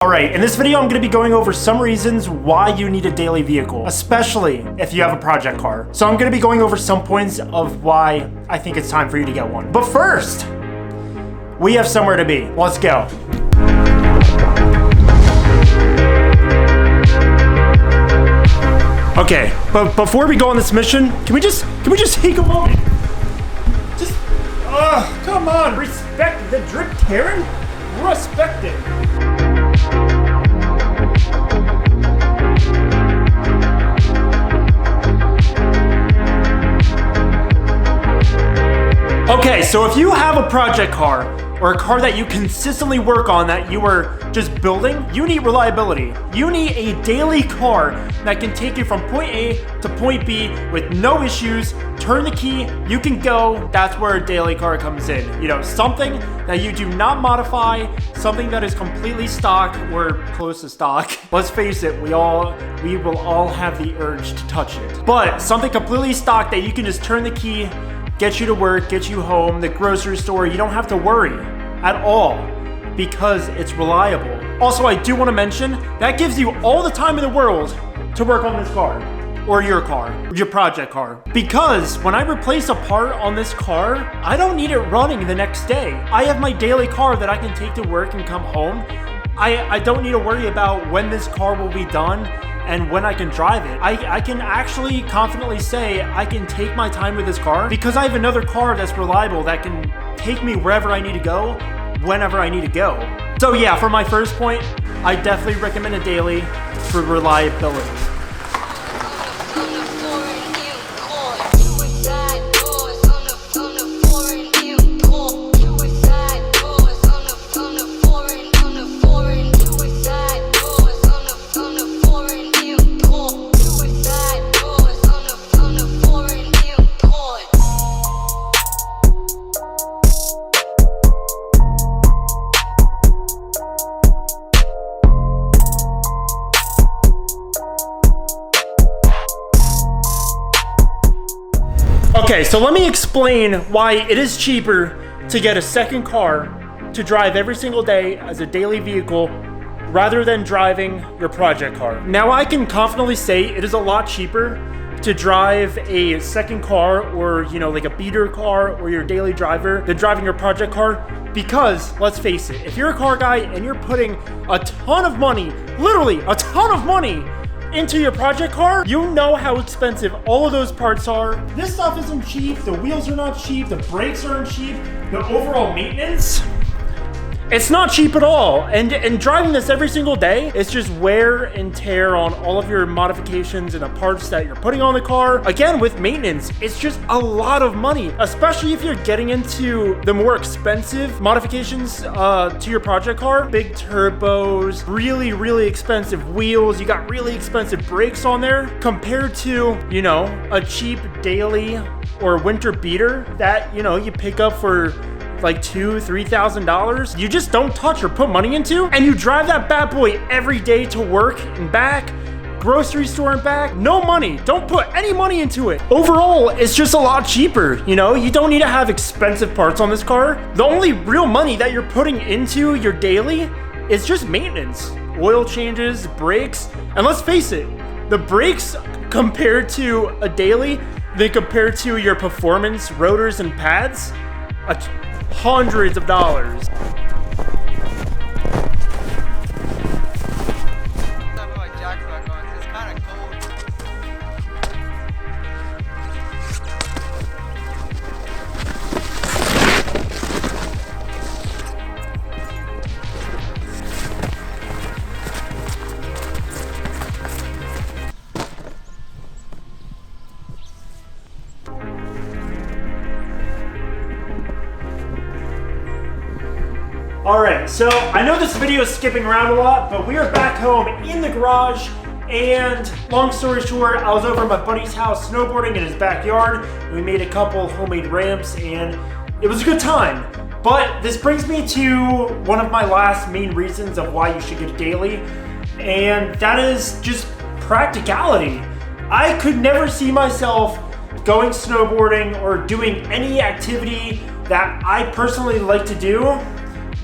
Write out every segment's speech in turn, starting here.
Alright, in this video I'm going to be going over some reasons why you need a daily vehicle, especially if you have a project car. So I'm going to be going over some points of why I think it's time for you to get one. But first, we have somewhere to be. Let's go. Okay, but before we go on this mission, can we just take a moment? Just, come on, respect the drip, Karen. Respect it. Okay, so if you have a project car or a car that you consistently work on that you are just building, you need reliability. You need a daily car that can take you from point A to point B with no issues. Turn the key, you can go. That's where a daily car comes in. You know, something that you do not modify, something that is completely stock or close to stock. Let's face it, we will all have the urge to touch it. But something completely stock that you can just turn the key, get you to work, get you home, the grocery store, you don't have to worry at all because it's reliable. Also, I do want to mention that gives you all the time in the world to work on this car or your project car. Because when I replace a part on this car, I don't need it running the next day. I have my daily car that I can take to work and come home. I don't need to worry about when this car will be done and when I can drive it. I can actually confidently say I can take my time with this car because I have another car that's reliable that can take me wherever I need to go, whenever I need to go. So yeah, for my first point, I definitely recommend a daily for reliability. Okay, so let me explain why it is cheaper to get a second car to drive every single day as a daily vehicle rather than driving your project car. Now, I can confidently say it is a lot cheaper to drive a second car or, you know, like a beater car or your daily driver than driving your project car because, let's face it, if you're a car guy and you're putting a ton of money, literally a ton of money, into your project car, you know how expensive all of those parts are. This stuff isn't cheap, the wheels are not cheap, the brakes aren't cheap, the overall maintenance, it's not cheap at all. And driving this every single day, it's just wear and tear on all of your modifications and the parts that you're putting on the car. Again, with maintenance, it's just a lot of money, especially if you're getting into the more expensive modifications to your project car. Big turbos, really expensive wheels, you got really expensive brakes on there compared to, you know, a cheap daily or winter beater that, you know, you pick up for like $2,000-$3,000 you just don't touch or put money into, and you drive that bad boy every day to work and back, grocery store and back. No money, don't put any money into it. Overall, it's just a lot cheaper. You know, you don't need to have expensive parts on this car. The only real money that you're putting into your daily is just maintenance, oil changes, brakes, and let's face it, the brakes compared to a daily, then compared to your performance rotors and pads, hundreds of dollars. Alright, so I know this video is skipping around a lot, but we are back home in the garage, and long story short, I was over at my buddy's house snowboarding in his backyard. We made a couple homemade ramps, and it was a good time. But this brings me to one of my last main reasons of why you should get a daily, and that is just practicality. I could never see myself going snowboarding or doing any activity that I personally like to do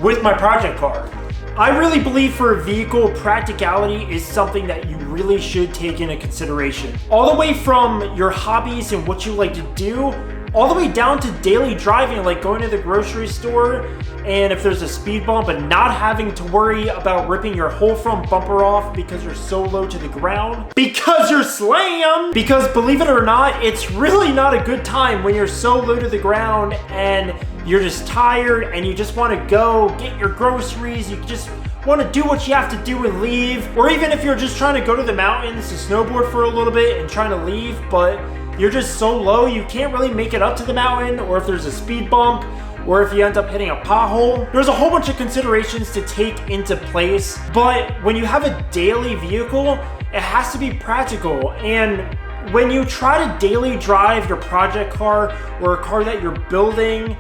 with my project car. I really believe for a vehicle, practicality is something that you really should take into consideration. All the way from your hobbies and what you like to do, all the way down to daily driving, like going to the grocery store and if there's a speed bump and not having to worry about ripping your whole front bumper off because you're so low to the ground. Because you're slammed! Because believe it or not, it's really not a good time when you're so low to the ground and you're just tired and you just want to go get your groceries, you just want to do what you have to do and leave. Or even if you're just trying to go to the mountains to snowboard for a little bit and trying to leave, but you're just so low you can't really make it up to the mountain, or if there's a speed bump, or if you end up hitting a pothole. There's a whole bunch of considerations to take into place, but when you have a daily vehicle, it has to be practical. And when you try to daily drive your project car or a car that you're building,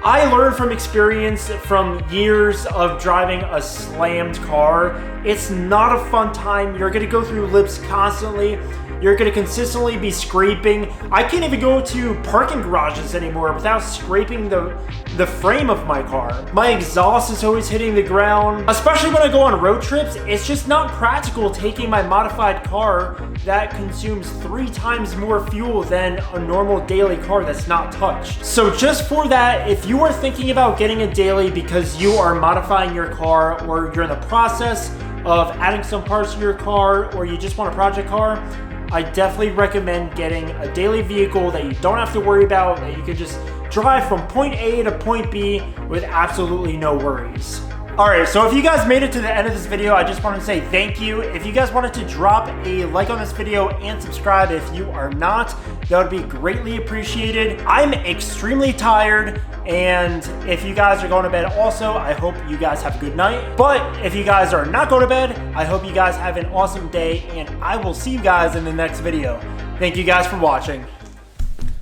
I learned from experience from years of driving a slammed car. It's not a fun time. You're gonna go through lips constantly. You're gonna consistently be scraping. I can't even go to parking garages anymore without scraping the frame of my car. My exhaust is always hitting the ground. Especially when I go on road trips, it's just not practical taking my modified car that consumes 3 times more fuel than a normal daily car that's not touched. So just for that, if you are thinking about getting a daily because you are modifying your car, or you're in the process of adding some parts to your car, or you just want a project car, I definitely recommend getting a daily vehicle that you don't have to worry about, that you can just drive from point A to point B with absolutely no worries. Alright, so if you guys made it to the end of this video, I just want to say thank you. If you guys wanted to drop a like on this video and subscribe if you are not, that would be greatly appreciated. I'm extremely tired, and if you guys are going to bed also, I hope you guys have a good night. But if you guys are not going to bed, I hope you guys have an awesome day, and I will see you guys in the next video. Thank you guys for watching.